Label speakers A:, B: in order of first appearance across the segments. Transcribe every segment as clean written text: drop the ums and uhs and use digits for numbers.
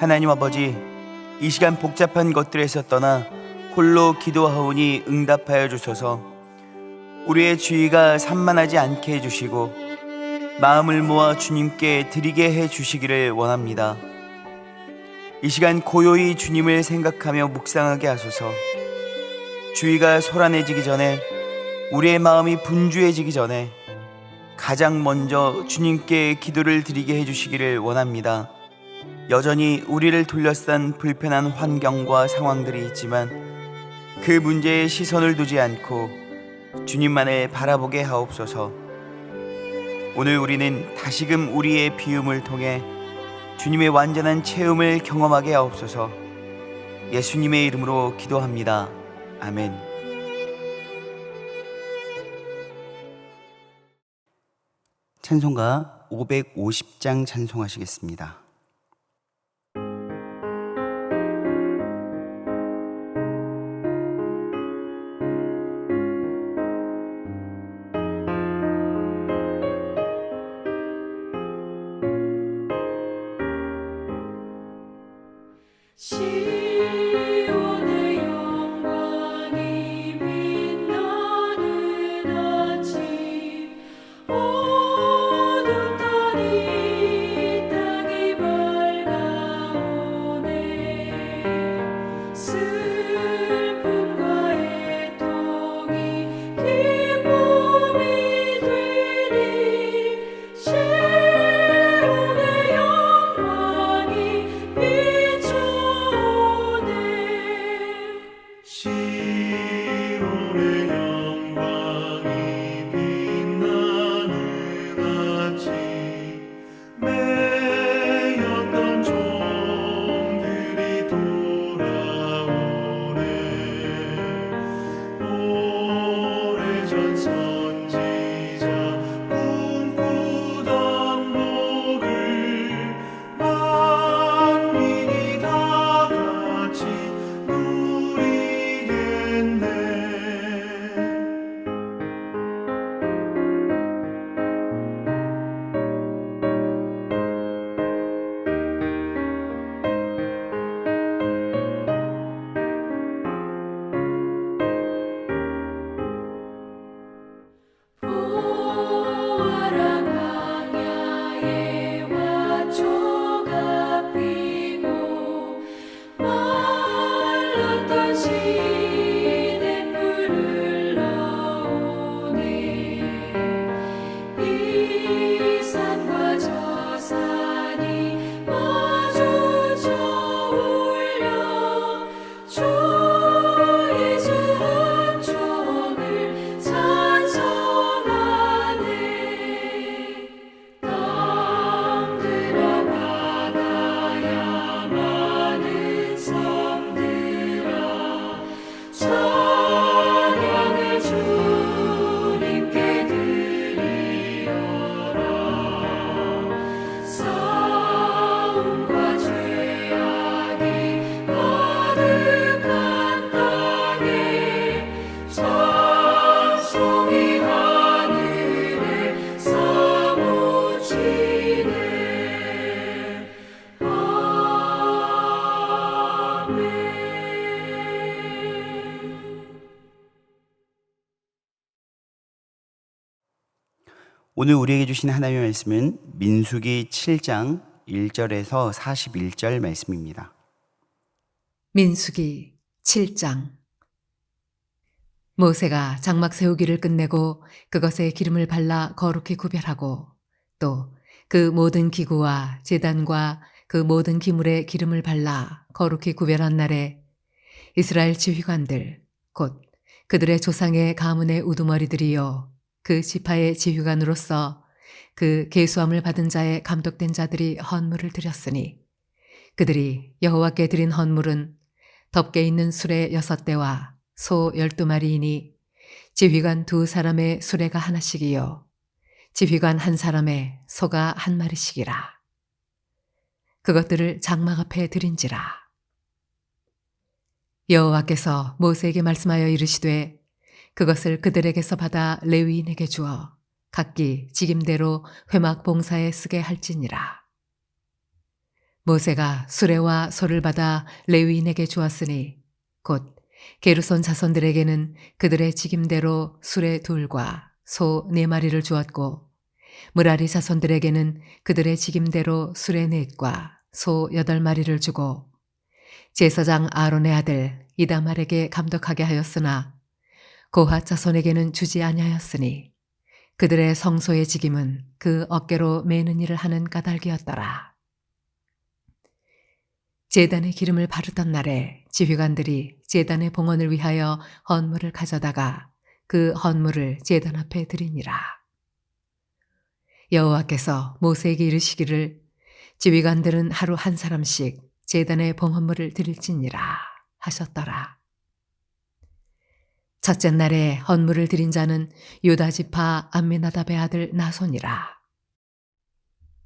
A: 하나님 아버지, 이 시간 복잡한 것들에서 떠나 홀로 기도하오니 응답하여 주소서. 우리의 주의가 산만하지 않게 해주시고 마음을 모아 주님께 드리게 해주시기를 원합니다. 이 시간 고요히 주님을 생각하며 묵상하게 하소서. 주의가 소란해지기 전에, 우리의 마음이 분주해지기 전에 가장 먼저 주님께 기도를 드리게 해주시기를 원합니다. 여전히 우리를 둘러싼 불편한 환경과 상황들이 있지만 그 문제에 시선을 두지 않고 주님만을 바라보게 하옵소서. 오늘 우리는 다시금 우리의 비움을 통해 주님의 완전한 체험을 경험하게 하옵소서. 예수님의 이름으로 기도합니다. 아멘. 찬송가 550장 찬송하시겠습니다.
B: 시온의 영광이 빛나는 아침, 어둡더니 땅이 밝아오네. 슬픔과 애통이 기쁨이 되니 시온의 영광이
C: 시온의 영광이 빛나는 아침, 매였던 종들이 돌아오네. 오래전 선지자 꿈꾸던 복을 만민이 다 같이 누리겠네.
B: 보아라 광야에 화초가 피고 말랐던 시냇물을 흘러오네. 이 산과 저 산이 마주쳐 울려 주 예수 은총을 찬송하네. 땅들아 바다야 많은 섬들아 찬양을 주님께 드리어라. 싸움과 죄악이 가득한 땅에 찬송이 하늘에 사무치네. 아멘.
A: 오늘 우리에게 주신 하나님의 말씀은 민수기 7장 1절에서 41절 말씀입니다.
D: 민수기 7장. 모세가 장막 세우기를 끝내고 그것에 기름을 발라 거룩히 구별하고 또 그 모든 기구와 제단과 그 모든 기물에 기름을 발라 거룩히 구별한 날에 이스라엘 지휘관들 곧 그들의 조상의 가문의 우두머리들이요 그 지파의 지휘관으로서 그 계수함을 받은 자의 감독된 자들이 헌물을 드렸으니 그들이 여호와께 드린 헌물은 덮개 있는 수레 6대와 소 12마리이니 지휘관 2사람의 수레가 하나씩이요 지휘관 1사람의 소가 1마리씩이라. 그것들을 장막 앞에 드린지라. 여호와께서 모세에게 말씀하여 이르시되 그것을 그들에게서 받아 레위인에게 주어 각기 직임대로 회막 봉사에 쓰게 할지니라. 모세가 수레와 소를 받아 레위인에게 주었으니 곧 게르손 자손들에게는 그들의 직임대로 수레 둘과 소 네 마리를 주었고 므라리 자손들에게는 그들의 직임대로 수레 넷과 소 8마리를 주고 제사장 아론의 아들 이다말에게 감독하게 하였으나 고핫 자손에게는 주지 아니하였으니 그들의 성소의 직임은 그 어깨로 매는 일을 하는 까닭이었더라. 제단의 기름을 바르던 날에 지휘관들이 제단의 봉헌을 위하여 헌물을 가져다가 그 헌물을 제단 앞에 드리니라. 여호와께서 모세에게 이르시기를 지휘관들은 하루 한 사람씩 제단의 봉헌물을 드릴지니라 하셨더라. 첫째 날에 헌물을 드린 자는 유다 지파 암미나답의 아들 나손이라.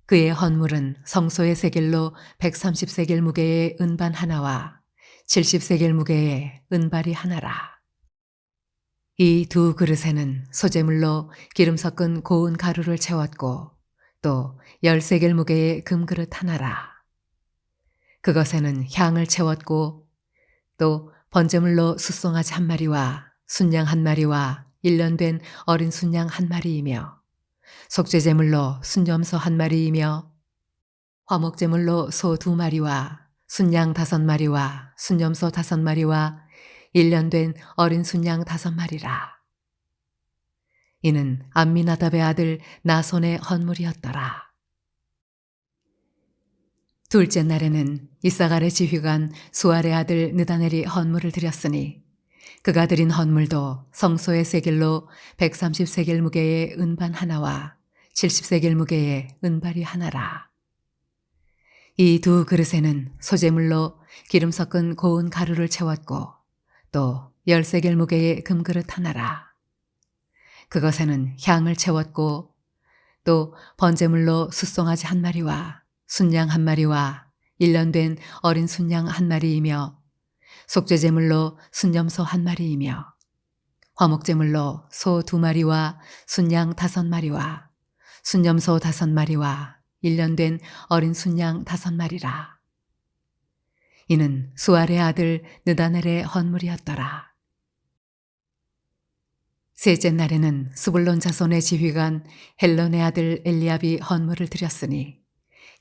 D: 그의 헌물은 성소의 세겔로 130세겔 무게의 은반 하나와 70세겔 무게의 은발이 하나라. 이 두 그릇에는 소재물로 기름 섞은 고운 가루를 채웠고 또 10세겔 무게의 금그릇 하나라. 그것에는 향을 채웠고 또 번제물로 숫송아지 한 마리와 순양 한 마리와 1년 된 어린 순양 한 마리이며 속죄제물로 순염소 한 마리이며 화목제물로 소 2마리와 순양 5마리와 순염소 5마리와 1년 된 어린 순양 5마리라. 이는 암미나답의 아들 나손의 헌물이었더라. 둘째 날에는 이사갈의 지휘관 수알의 아들 느다넬이 헌물을 드렸으니 그가 드린 헌물도 성소의 세겔로 130세겔 무게의 은반 하나와 70세겔 무게의 은발이 하나라. 이 두 그릇에는 소재물로 기름 섞은 고운 가루를 채웠고 또 10세겔 무게의 금그릇 하나라. 그것에는 향을 채웠고 또 번제물로 숫송아지 한 마리와 순양 한 마리와 1년 된 어린 순양 한 마리이며 속죄제물로 순염소 한 마리이며 화목제물로 소 2마리와 순양 5마리와 순염소 5마리와 1년 된 어린 순양 5마리라. 이는 수알의 아들 느다넬의 헌물이었더라. 셋째 날에는 스불론 자손의 지휘관 헬론의 아들 엘리압이 헌물을 드렸으니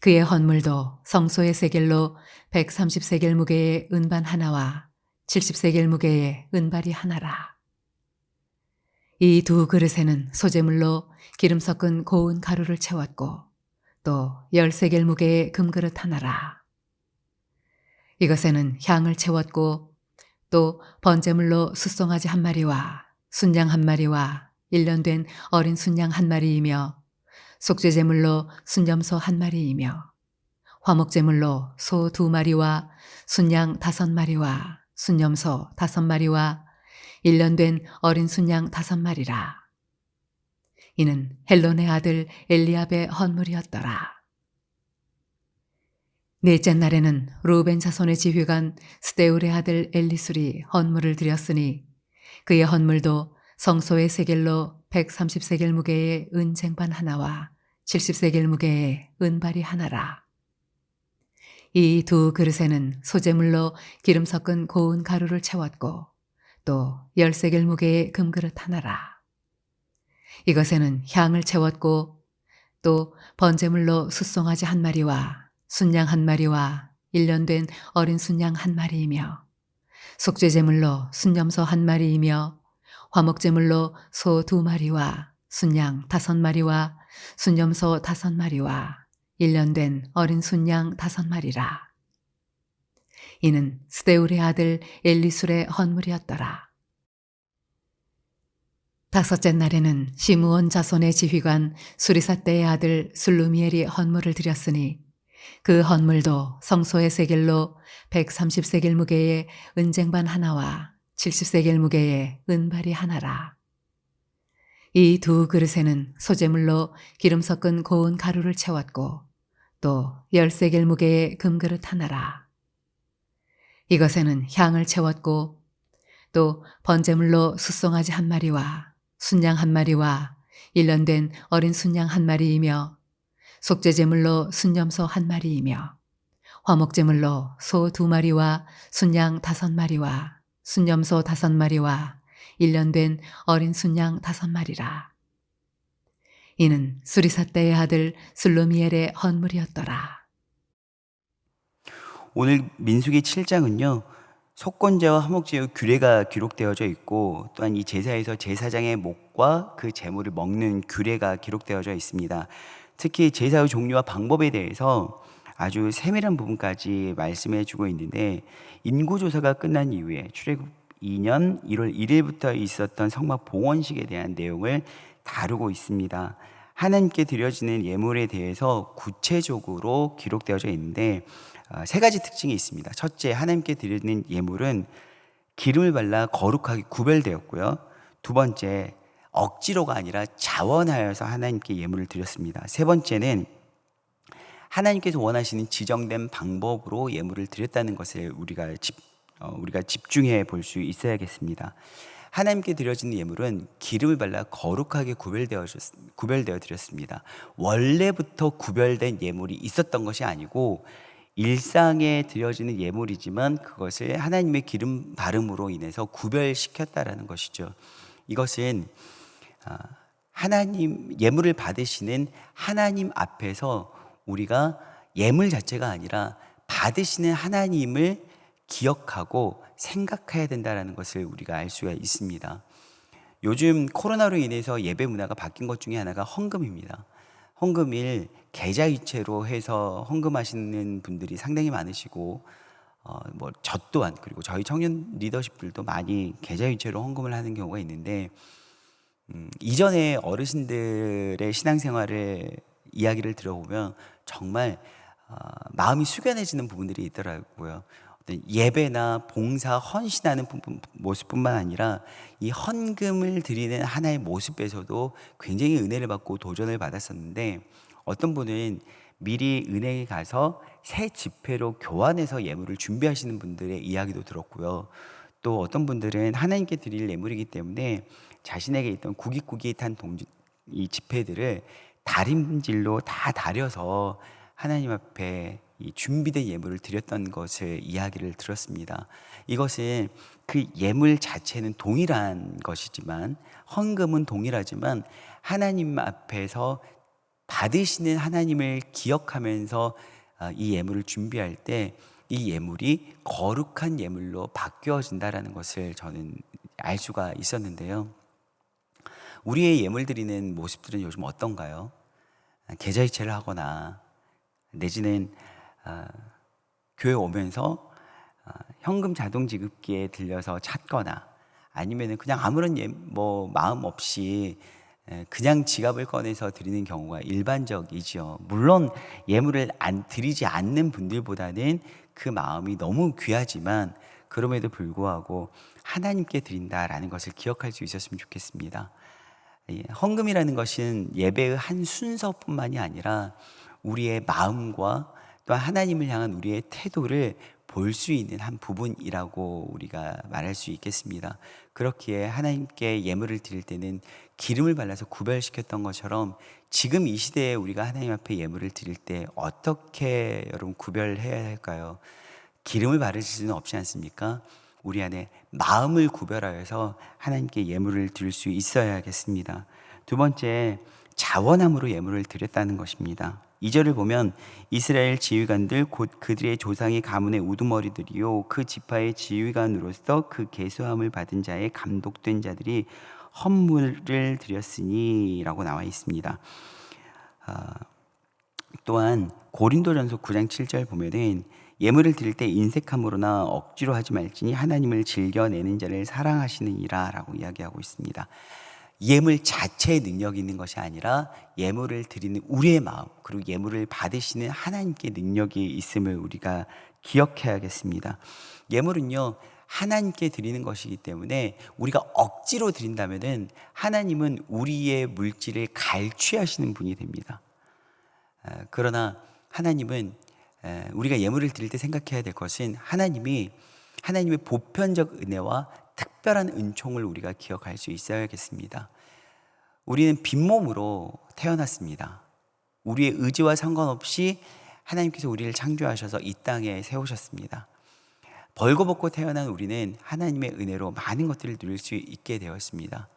D: 그의 헌물도 성소의 세겔로 130세겔 무게의 은반 하나와 70세겔 무게의 은발이 하나라. 이 두 그릇에는 소재물로 기름 섞은 고운 가루를 채웠고 또 10세겔 무게의 금그릇 하나라. 이것에는 향을 채웠고 또 번제물로 숫송아지 한 마리와 순양 한 마리와 1년 된 어린 순양 한 마리이며 속죄제물로 순염소 한 마리이며 화목제물로 소 2마리와 순양 5마리와 순염소 5마리와 1년 된 어린 순양 5마리라. 이는 헬론의 아들 엘리압의 헌물이었더라. 넷째 날에는 루벤 자손의 지휘관 스데울의 아들 엘리술이 헌물을 드렸으니 그의 헌물도 성소의 세겔로 130세겔 무게의 은쟁반 하나와 70세겔 무게의 은발이 하나라. 이 두 그릇에는 소재물로 기름 섞은 고운 가루를 채웠고 또 10세겔 무게의 금그릇 하나라. 이것에는 향을 채웠고 또 번제물로 숫송아지 한 마리와 순양 한 마리와 1년 된 어린 순양 한 마리이며 속죄제물로 순염소 한 마리이며 화목제물로 소 2마리와 순양 5마리와 순염소 5마리와 1년 된 어린 순양 5마리라. 이는 스데울의 아들 엘리술의 헌물이었더라. 다섯째 날에는 시므온 자손의 지휘관 수리사떼의 아들 술루미엘이 헌물을 드렸으니 그 헌물도 성소의 세겔로 130세겔 무게의 은쟁반 하나와 70세겔 무게의 은발이 하나라. 이 두 그릇에는 소재물로 기름 섞은 고운 가루를 채웠고 또 10세겔 무게의 금그릇 하나라. 이것에는 향을 채웠고 또 번제물로 숫송아지 한 마리와 순양 한 마리와 1년 된 어린 순양 한 마리이며 속죄제물로 순염소 한 마리이며 화목제물로 소 2마리와 순양 5마리와 순염소 5마리와 1년 된 어린 순양 5마리라. 이는 수리사떼의 아들 술로미엘의 헌물이었더라.
A: 오늘 민수기 7장은요. 속건제와 화목제의 규례가 기록되어져 있고 또한 이 제사에서 제사장의 목과 그 제물을 먹는 규례가 기록되어져 있습니다. 특히 제사의 종류와 방법에 대해서 아주 세밀한 부분까지 말씀해 주고 있는데, 인구조사가 끝난 이후에 출애굽 2년 1월 1일부터 있었던 성막 봉헌식에 대한 내용을 다루고 있습니다. 하나님께 드려지는 예물에 대해서 구체적으로 기록되어져 있는데 세 가지 특징이 있습니다. 첫째, 하나님께 드리는 예물은 기름을 발라 거룩하게 구별되었고요. 두 번째, 억지로가 아니라 자원하여서 하나님께 예물을 드렸습니다. 세 번째는 하나님께서 원하시는 지정된 방법으로 예물을 드렸다는 것을 우리가 집중해 볼 수 있어야겠습니다. 하나님께 드려지는 예물은 기름을 발라 거룩하게 구별되어 드렸습니다. 원래부터 구별된 예물이 있었던 것이 아니고 일상에 드려지는 예물이지만 그것을 하나님의 기름 바름으로 인해서 구별시켰다라는 것이죠. 이것은 하나님 예물을 받으시는 하나님 앞에서 우리가 예물 자체가 아니라 받으시는 하나님을 기억하고 생각해야 된다는 것을 우리가 알 수가 있습니다. 요즘 코로나로 인해서 예배 문화가 바뀐 것 중에 하나가 헌금입니다. 헌금을 계좌이체로 해서 헌금하시는 분들이 상당히 많으시고 저 또한, 그리고 저희 청년 리더십들도 많이 계좌이체로 헌금을 하는 경우가 있는데, 이전에 어르신들의 신앙생활을 이야기를 들어보면 정말 마음이 숙연해지는 부분들이 있더라고요. 어떤 예배나 봉사, 헌신하는 모습뿐만 아니라 이 헌금을 드리는 하나의 모습에서도 굉장히 은혜를 받고 도전을 받았었는데, 어떤 분은 미리 은행에 가서 새 지폐로 교환해서 예물을 준비하시는 분들의 이야기도 들었고요. 또 어떤 분들은 하나님께 드릴 예물이기 때문에 자신에게 있던 구깃구깃한 이 지폐들을 다림질로 다 다려서 하나님 앞에 이 준비된 예물을 드렸던 것을 이야기를 들었습니다. 이것은 그 예물 자체는 동일한 것이지만, 헌금은 동일하지만 하나님 앞에서 받으시는 하나님을 기억하면서 이 예물을 준비할 때 이 예물이 거룩한 예물로 바뀌어진다라는 것을 저는 알 수가 있었는데요. 우리의 예물 드리는 모습들은 요즘 어떤가요? 계좌이체를 하거나 내지는 교회 오면서 현금 자동 지급기에 들려서 찾거나, 아니면 그냥 아무런 마음 없이 그냥 지갑을 꺼내서 드리는 경우가 일반적이죠. 물론 예물을 드리지 않는 분들보다는 그 마음이 너무 귀하지만, 그럼에도 불구하고 하나님께 드린다라는 것을 기억할 수 있었으면 좋겠습니다. 헌금이라는 것은 예배의 한 순서뿐만이 아니라 우리의 마음과 또 하나님을 향한 우리의 태도를 볼 수 있는 한 부분이라고 우리가 말할 수 있겠습니다. 그렇기에 하나님께 예물을 드릴 때는 기름을 발라서 구별시켰던 것처럼, 지금 이 시대에 우리가 하나님 앞에 예물을 드릴 때 어떻게 여러분 구별해야 할까요? 기름을 바를 수는 없지 않습니까? 우리 안에 마음을 구별하여서 하나님께 예물을 드릴 수 있어야겠습니다. 두 번째, 자원함으로 예물을 드렸다는 것입니다. 2절을 보면 이스라엘 지휘관들 곧 그들의 조상의 가문의 우두머리들이요 그 지파의 지휘관으로서 그 계수함을 받은 자의 감독된 자들이 헌물을 드렸으니 라고 나와 있습니다. 또한 고린도전서 9장 7절 보면은 예물을 드릴 때 인색함으로나 억지로 하지 말지니 하나님을 즐겨내는 자를 사랑하시느니라 라고 이야기하고 있습니다. 예물 자체의 능력이 있는 것이 아니라 예물을 드리는 우리의 마음, 그리고 예물을 받으시는 하나님께 능력이 있음을 우리가 기억해야겠습니다. 예물은요, 하나님께 드리는 것이기 때문에 우리가 억지로 드린다면은 하나님은 우리의 물질을 갈취하시는 분이 됩니다. 그러나 하나님은 우리가 예물을 드릴 때 생각해야 될 것은 하나님의 보편적 은혜와 특별한 은총을 우리가 기억할 수 있어야겠습니다. 우리는 빈몸으로 태어났습니다. 우리의 의지와 상관없이 하나님께서 우리를 창조하셔서 이 땅에 세우셨습니다. 벌거벗고 태어난 우리는 하나님의 은혜로 많은 것들을 누릴 수 있게 되었습니다.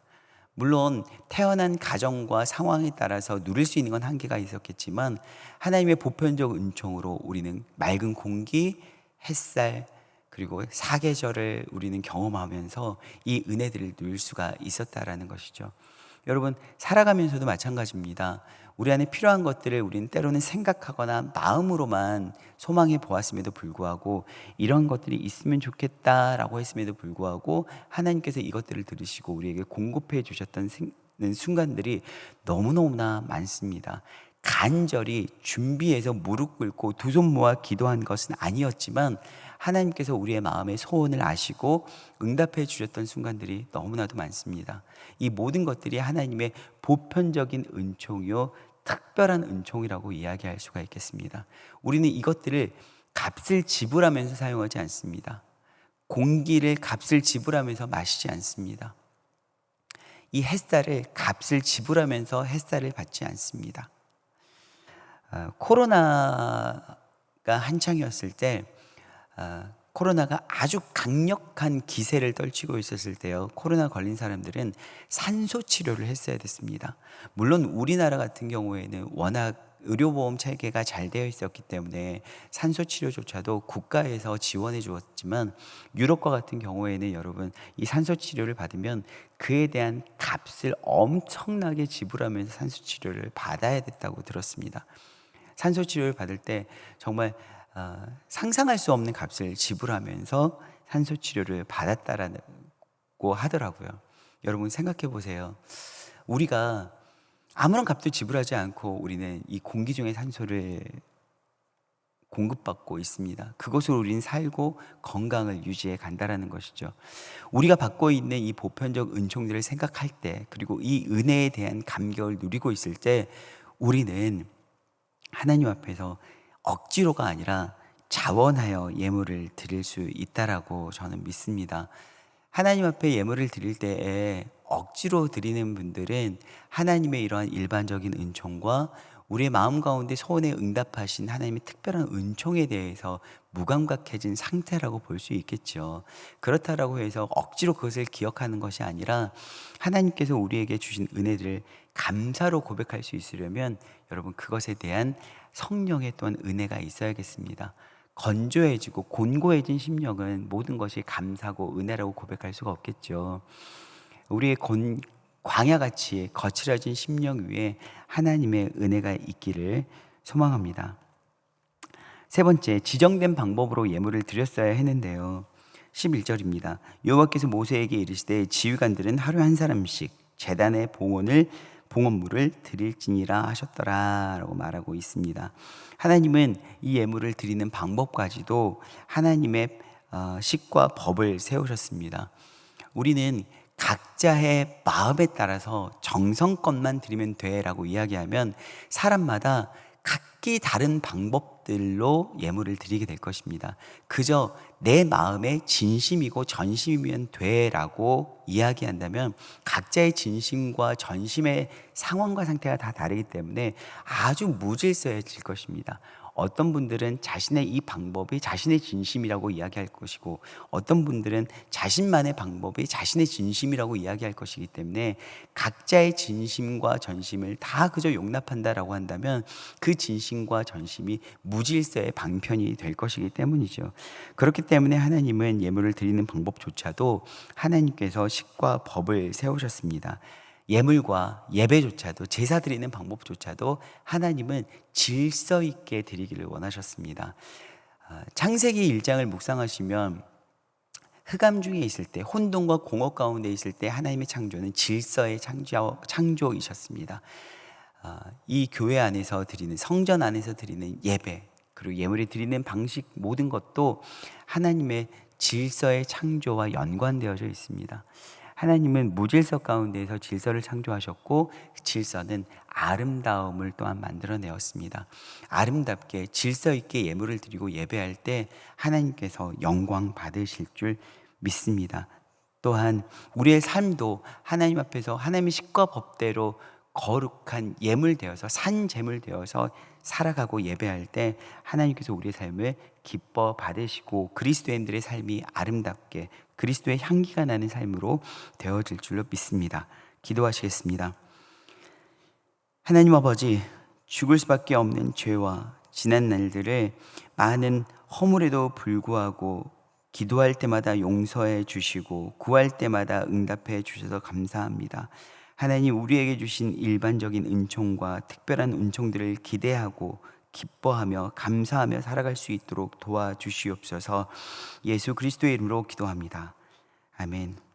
A: 물론 태어난 가정과 상황에 따라서 누릴 수 있는 건 한계가 있었겠지만 하나님의 보편적 은총으로 우리는 맑은 공기, 햇살, 그리고 사계절을 우리는 경험하면서 이 은혜들을 누릴 수가 있었다라는 것이죠. 여러분, 살아가면서도 마찬가지입니다. 우리 안에 필요한 것들을 우리는 때로는 생각하거나 마음으로만 소망해 보았음에도 불구하고 이런 것들이 있으면 좋겠다라고 했음에도 불구하고 하나님께서 이것들을 들으시고 우리에게 공급해 주셨던 순간들이 너무너무나 많습니다. 간절히 준비해서 무릎 꿇고 두 손 모아 기도한 것은 아니었지만 하나님께서 우리의 마음의 소원을 아시고 응답해 주셨던 순간들이 너무나도 많습니다. 이 모든 것들이 하나님의 보편적인 은총이요 특별한 은총이라고 이야기할 수가 있겠습니다. 우리는 이것들을 값을 지불하면서 사용하지 않습니다. 공기를 값을 지불하면서 마시지 않습니다. 이 햇살을 값을 지불하면서 햇살을 받지 않습니다. 코로나가 한창이었을 때 코로나가 아주 강력한 기세를 떨치고 있었을 때요, 코로나 걸린 사람들은 산소 치료를 했어야 됐습니다. 물론 우리나라 같은 경우에는 워낙 의료보험 체계가 잘 되어 있었기 때문에 산소 치료조차도 국가에서 지원해 주었지만 유럽과 같은 경우에는 여러분 이 산소 치료를 받으면 그에 대한 값을 엄청나게 지불하면서 산소 치료를 받아야 됐다고 들었습니다. 산소 치료를 받을 때 정말 상상할 수 없는 값을 지불하면서 산소 치료를 받았다라고 하더라고요. 여러분 생각해 보세요. 우리가 아무런 값도 지불하지 않고 우리는 이 공기 중에 산소를 공급받고 있습니다. 그것으로 우리는 살고 건강을 유지해 간다라는 것이죠. 우리가 받고 있는 이 보편적 은총들을 생각할 때, 그리고 이 은혜에 대한 감격을 누리고 있을 때 우리는 하나님 앞에서 억지로가 아니라 자원하여 예물을 드릴 수 있다라고 저는 믿습니다. 하나님 앞에 예물을 드릴 때에 억지로 드리는 분들은 하나님의 이러한 일반적인 은총과 우리의 마음 가운데 소원에 응답하신 하나님의 특별한 은총에 대해서 무감각해진 상태라고 볼 수 있겠죠. 그렇다라고 해서 억지로 그것을 기억하는 것이 아니라 하나님께서 우리에게 주신 은혜들을 감사로 고백할 수 있으려면 여러분 그것에 대한 성령의 또한 은혜가 있어야겠습니다. 건조해지고 곤고해진 심령은 모든 것이 감사고 은혜라고 고백할 수가 없겠죠. 우리의 광야같이 거칠어진 심령 위에 하나님의 은혜가 있기를 소망합니다. 세 번째, 지정된 방법으로 예물을 드렸어야 했는데요. 11절입니다. 여호와께서 모세에게 이르시되 지휘관들은 하루 한 사람씩 제단의 봉헌물을 드릴지니라 하셨더라 라고 말하고 있습니다. 하나님은 이 예물을 드리는 방법까지도 하나님의 식과 법을 세우셨습니다. 우리는 각자의 마음에 따라서 정성껏만 드리면 돼라고 이야기하면 사람마다 각기 다른 방법들로 예물을 드리게 될 것입니다. 그저 내 마음의 진심이고 전심이면 돼라고 이야기한다면 각자의 진심과 전심의 상황과 상태가 다 다르기 때문에 아주 무질서해질 것입니다. 어떤 분들은 자신의 이 방법이 자신의 진심이라고 이야기할 것이고 어떤 분들은 자신만의 방법이 자신의 진심이라고 이야기할 것이기 때문에 각자의 진심과 전심을 다 그저 용납한다라고 한다면 그 진심과 전심이 무질서의 방편이 될 것이기 때문이죠. 그렇기 때문에 하나님은 예물을 드리는 방법조차도 하나님께서 식과 법을 세우셨습니다. 예물과 예배조차도 제사 드리는 방법조차도 하나님은 질서 있게 드리기를 원하셨습니다. 창세기 1장을 묵상하시면 흑암 중에 있을 때 혼돈과 공허 가운데 있을 때 하나님의 창조는 질서의 창조이셨습니다. 이 교회 안에서 드리는 성전 안에서 드리는 예배 그리고 예물을 드리는 방식 모든 것도 하나님의 질서의 창조와 연관되어져 있습니다. 하나님은 무질서 가운데에서 질서를 창조하셨고 그 질서는 아름다움을 또한 만들어내었습니다. 아름답게 질서 있게 예물을 드리고 예배할 때 하나님께서 영광 받으실 줄 믿습니다. 또한 우리의 삶도 하나님 앞에서 하나님의 식과 법대로 거룩한 예물 되어서 산 제물 되어서 살아가고 예배할 때 하나님께서 우리의 삶을 기뻐 받으시고 그리스도인들의 삶이 아름답게 그리스도의 향기가 나는 삶으로 되어질 줄로 믿습니다. 기도하시겠습니다. 하나님 아버지, 죽을 수밖에 없는 죄와 지난 날들을 많은 허물에도 불구하고 기도할 때마다 용서해 주시고 구할 때마다 응답해 주셔서 감사합니다. 하나님, 우리에게 주신 일반적인 은총과 특별한 은총들을 기대하고 기뻐하며 감사하며 살아갈 수 있도록 도와주시옵소서. 예수 그리스도의 이름으로 기도합니다. 아멘.